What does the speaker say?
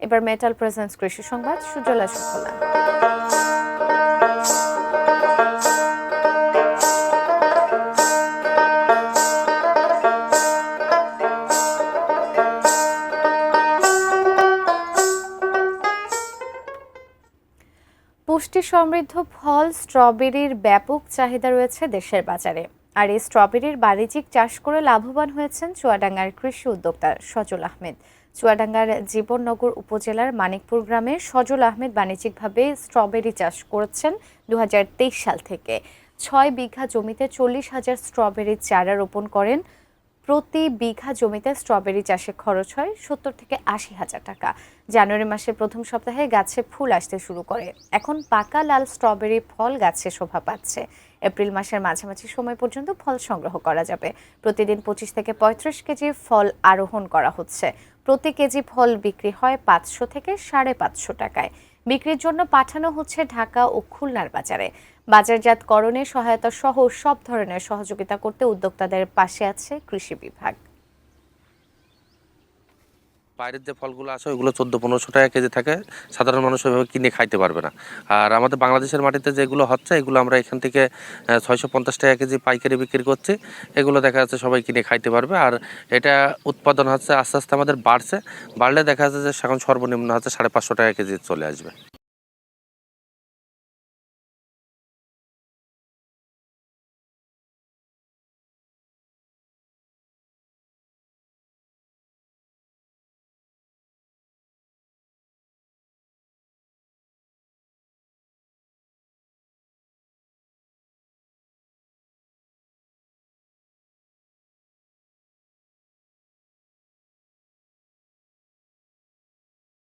এবার metal presence কৃষি সংবাদ, সুজলা সুফলা। পুষ্টি সমৃদ্ধ ফল স্ট্রবেরির ব্যাপক চাহিদা রয়েছে দেশের বাজারে। আর এই স্ট্রবেরির বাণিজ্যিক চাষ করে লাভবান হয়েছেন চুয়াডাঙ্গার কৃষি উদ্যোক্তা সজল আহমেদ। চুয়াডাঙ্গার জীবননগর উপজেলার মানিকপুর গ্রামে সজল আহমেদ বাণিজ্যিকভাবে স্ট্রবেরি চাষ করেছেন 2023 সাল থেকে। 6 বিঘা জমিতে 40,000 স্ট্রবেরির চারা রোপণ করেন। প্রতি বিঘা জমিতে স্ট্রবেরি চাষে খরচ হয় 70 থেকে 80,000 টাকা। জানুয়ারি মাসের প্রথম সপ্তাহে গাছে ফুল আসতে শুরু করে। এখন পাকা লাল স্ট্রবেরি ফল গাছে শোভা পাচ্ছে। এপ্রিল মাসের মাঝামাঝি সময় পর্যন্ত ফল সংগ্রহ করা যাবে। প্রতিদিন 25 থেকে 35 কেজি ফল আরোহণ করা হচ্ছে। প্রতি কেজি ফল বিক্রি হয় 500 থেকে 550 টাকায়। বিক্রির জন্য পাঠানো হচ্ছে ঢাকা ও খুলনার বাজারে। বাজারজাতকরণে সহায়তা সহ সব ধরনের সহযোগিতা করতে উদ্যোক্তাদের পাশে আছে কৃষি বিভাগ। বাইরের যে ফলগুলো আসে ওইগুলো 1400-1500 টাকা কেজি থাকে, সাধারণ মানুষ ওইভাবে কিনে খাইতে পারবে না। আর আমাদের বাংলাদেশের মাটিতে যেগুলো হচ্ছে এগুলো আমরা এখান থেকে 650 টাকা কেজি পাইকারি বিক্রি করছি। এগুলো দেখা যাচ্ছে সবাই কিনে খাইতে পারবে। আর এটা উৎপাদন হচ্ছে আস্তে আস্তে আমাদের বাড়লে দেখা যাচ্ছে যে এখন সর্বনিম্ন হচ্ছে 550 টাকা কেজি চলে আসবে।